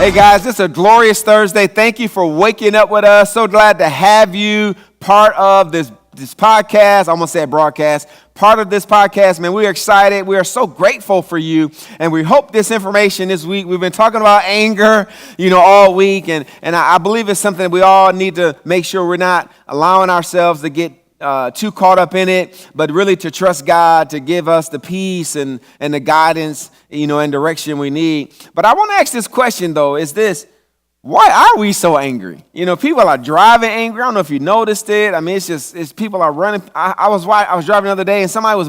Hey guys, it's a glorious Thursday. Thank you for waking up with us. So glad to have you part of this podcast. I almost said broadcast. Part of this podcast, man. We are excited. We are so grateful for you. And we hope this information this week, we've been talking about anger, all week. And I believe it's something we all need to make sure we're not allowing ourselves to get too caught up in it, but really to trust God to give us the peace and the guidance, and direction we need. But I want to ask this question, though, is this: why are we so angry? People are driving angry. I don't know if you noticed it. I mean, it's people are running. I was driving the other day and somebody was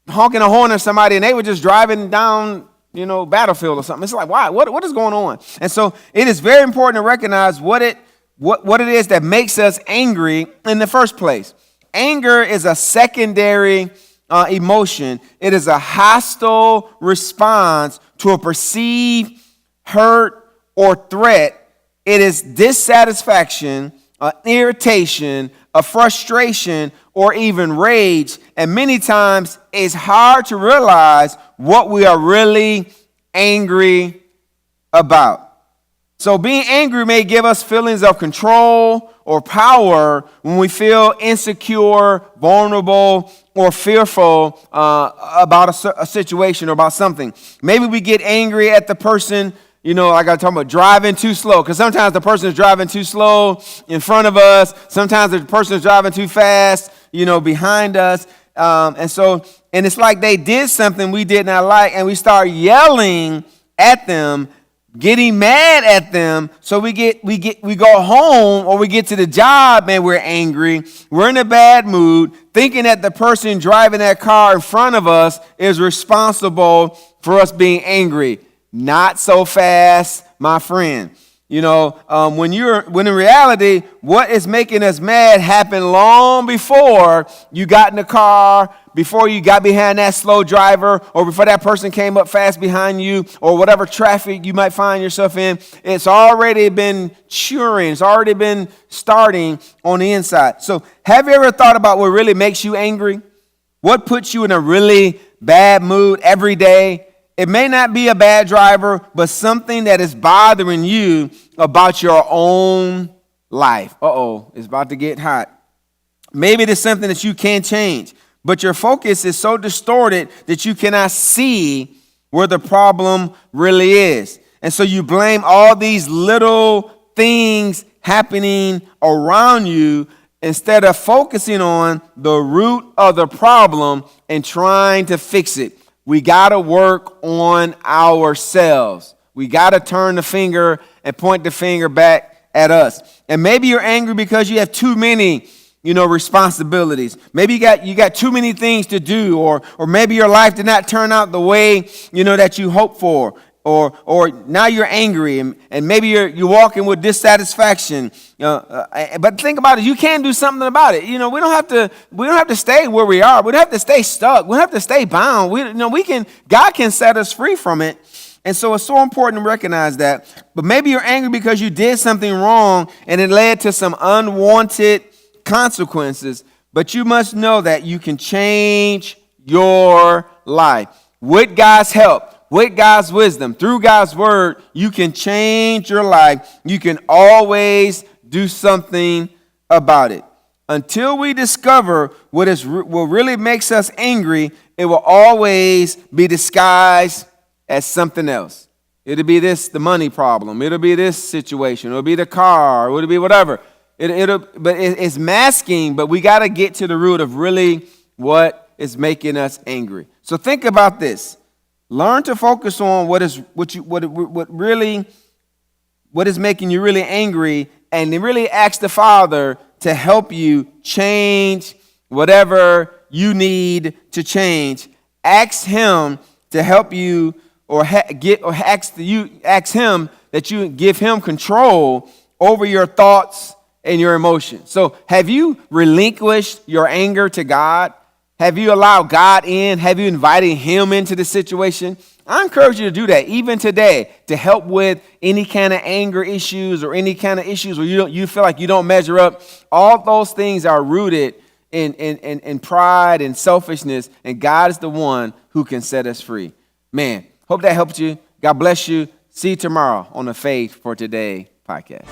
honking a horn at somebody, and they were just driving down, Battlefield or something. It's like, why? What is going on? And so it is very important to recognize what it is that makes us angry in the first place. Anger is a secondary emotion. It is a hostile response to a perceived hurt or threat. It is dissatisfaction, irritation, a frustration, or even rage. And many times it's hard to realize what we are really angry about. So being angry may give us feelings of control or power when we feel insecure, vulnerable, or fearful about a situation or about something. Maybe we get angry at the person, like I talk about driving too slow, because sometimes the person is driving too slow in front of us. Sometimes the person is driving too fast, behind us. And it's like they did something we did not like, and we start yelling at them, getting mad at them. So we go home or we get to the job and we're angry. We're in a bad mood, thinking that the person driving that car in front of us is responsible for us being angry. Not so fast, my friend. When in reality, what is making us mad happened long before you got in the car, before you got behind that slow driver, or before that person came up fast behind you, or whatever traffic you might find yourself in. It's already been churning. It's already been starting on the inside. So have you ever thought about what really makes you angry? What puts you in a really bad mood every day? It may not be a bad driver, but something that is bothering you about your own life. It's about to get hot. Maybe it is something that you can't change, but your focus is so distorted that you cannot see where the problem really is. And so you blame all these little things happening around you instead of focusing on the root of the problem and trying to fix it. We got to work on ourselves. We got to turn the finger and point the finger back at us. And maybe you're angry because you have too many, responsibilities. Maybe you got too many things to do, or maybe your life did not turn out the way, that you hoped for. Or now you're angry, and maybe you're walking with dissatisfaction. But think about it. You can do something about it. We don't have to stay where we are. We don't have to stay stuck. We don't have to stay bound. God can set us free from it. And so it's so important to recognize that. But maybe you're angry because you did something wrong and it led to some unwanted consequences. But you must know that you can change your life with God's help. With God's wisdom, through God's word, you can change your life. You can always do something about it. Until we discover what really makes us angry, it will always be disguised as something else. It'll be the money problem. It'll be this situation. It'll be the car. It'll be whatever. But it's masking, but we got to get to the root of really what is making us angry. So think about this. Learn to focus on what is making you really angry, and then really ask the Father to help you change whatever you need to change. Ask Him to help you, ask Him that you give Him control over your thoughts and your emotions. So, have you relinquished your anger to God? Have you allowed God in? Have you invited Him into the situation? I encourage you to do that even today, to help with any kind of anger issues or any kind of issues where you feel like you don't measure up. All those things are rooted in pride and selfishness, and God is the one who can set us free. Man, hope that helped you. God bless you. See you tomorrow on the Faith for Today podcast.